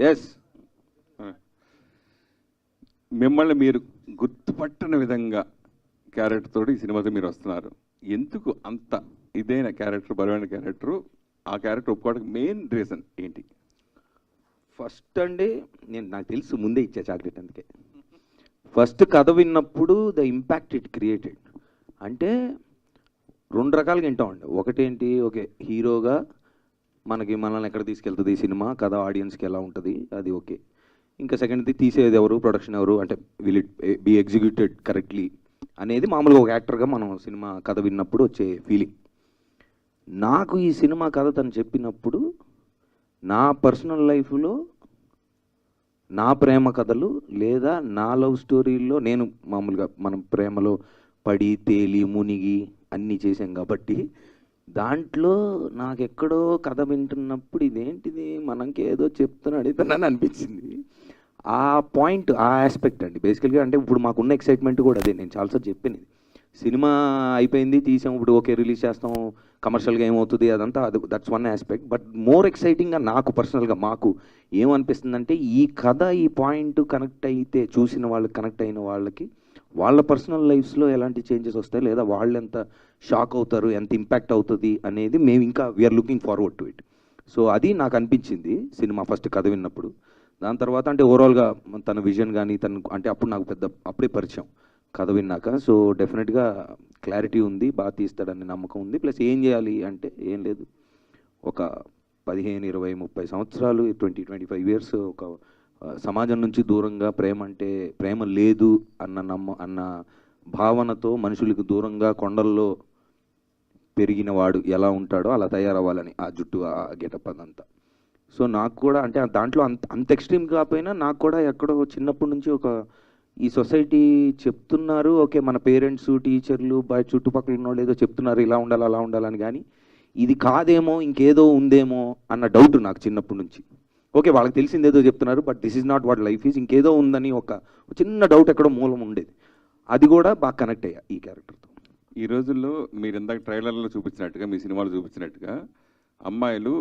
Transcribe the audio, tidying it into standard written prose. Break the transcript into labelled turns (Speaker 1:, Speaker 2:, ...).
Speaker 1: Yes, మిమ్మల్ని మీరు గుర్తుపట్టని విధంగా క్యారెక్టర్ తోటి ఈ సినిమాతో మీరు వస్తున్నారు. ఎందుకు అంత ఇదైన క్యారెక్టర్, బలమైన క్యారెక్టరు, ఆ క్యారెక్టర్ ఒప్పుకోవడానికి మెయిన్ రీజన్ ఏంటి?
Speaker 2: ఫస్ట్ అండి, నాకు తెలుసు ముందే ఇచ్చా చాక్లెట్, అందుకే ఫస్ట్ కథ విన్నప్పుడు ద ఇంపాక్ట్ ఇట్ క్రియేటెడ్ అంటే రెండు రకాలుగా వింటామండి. ఒకటేంటి, ఓకే హీరోగా మనల్ని ఎక్కడ తీసుకెళ్తుంది ఈ సినిమా, కథ ఆడియన్స్కి ఎలా ఉంటుంది, అది ఓకే. ఇంకా సెకండ్ది తీసేది ఎవరు, ప్రొడక్షన్ ఎవరు, అంటే will it be executed correctly అనేది మామూలుగా ఒక యాక్టర్గా మనం సినిమా కథ విన్నప్పుడు వచ్చే ఫీలింగ్. నాకు ఈ సినిమా కథ తను చెప్పినప్పుడు నా పర్సనల్ లైఫ్లో నా ప్రేమ కథలు లేదా నా లవ్ స్టోరీల్లో, నేను మామూలుగా మనం ప్రేమలో పడి తేలి మునిగి అన్నీ చేశాం కాబట్టి దాంట్లో నాకెక్కడో కథ వింటున్నప్పుడు ఇదేంటిది మనకి ఏదో చెప్తున్నాడు ఇతనని అనిపించింది. ఆ పాయింట్, ఆ ఆస్పెక్ట్ అండి బేసికల్గా. అంటే ఇప్పుడు మాకున్న ఎక్సైట్మెంట్ కూడా అదే, నేను చాలాసార్లు చెప్పాను. సినిమా అయిపోయింది, తీసాం, ఇప్పుడు ఓకే రిలీజ్ చేస్తాం, కమర్షియల్గా ఏమవుతుంది అదంతా, అది that's one aspect. But more ఎక్సైటింగ్గా నాకు పర్సనల్గా మాకు ఏమనిపిస్తుందంటే, ఈ కథ ఈ పాయింట్ కనెక్ట్ అయితే, చూసిన వాళ్ళకి, కనెక్ట్ అయిన వాళ్ళకి వాళ్ళ పర్సనల్ లైఫ్స్లో ఎలాంటి చేంజెస్ వస్తాయి, లేదా వాళ్ళు ఎంత షాక్ అవుతారు, ఎంత ఇంపాక్ట్ అవుతుంది అనేది మేము ఇంకా we're looking forward to it. So అది నాకు అనిపించింది సినిమా ఫస్ట్ కథ విన్నప్పుడు. దాని తర్వాత అంటే ఓవరాల్గా తన విజన్ కానీ తను అంటే అప్పుడు నాకు పెద్ద అప్పుడే పరిచయం కథ విన్నాక. సో డెఫినెట్గా క్లారిటీ ఉంది, బాగా తీస్తాడని నమ్మకం ఉంది. ప్లస్ ఏం చేయాలి అంటే ఏం లేదు, ఒక 15, 20, 30 సంవత్సరాలు, 25 ఇయర్స్ ఒక సమాజం నుంచి దూరంగా, ప్రేమ లేదు అన్న భావనతో మనుషులకు దూరంగా కొండల్లో పెరిగిన వాడు ఎలా ఉంటాడో అలా తయారవ్వాలని, ఆ జుట్టు, ఆ గెటప్ అదంతా. సో నాకు కూడా అంటే దాంట్లో అంత ఎక్స్ట్రీమ్ కాకపోయినా నాకు కూడా ఎక్కడో చిన్నప్పటి నుంచి ఒక ఈ సొసైటీ చెప్తున్నారు, ఓకే మన పేరెంట్స్, టీచర్లు, బయట చుట్టుపక్కల ఉన్న వాళ్ళు ఏదో చెప్తున్నారు ఇలా ఉండాలి అలా ఉండాలని, కానీ ఇది కాదేమో ఇంకేదో ఉందేమో అన్న డౌట్ నాకు చిన్నప్పటి నుంచి. ఓకే వాళ్ళకి తెలిసింది ఏదో చెప్తున్నారు, but this is not what life is, ఇంకేదో ఉందని ఒక చిన్న డౌట్ ఎక్కడో మూలం ఉండేది. అది కూడా బాగా కనెక్ట్ అయ్యా ఈ క్యారెక్టర్తో.
Speaker 1: ఈ రోజుల్లో మీరు ఇందాక ట్రైలర్లో చూపించినట్టుగా, మీ సినిమాలో చూపించినట్టుగా అమ్మాయిలు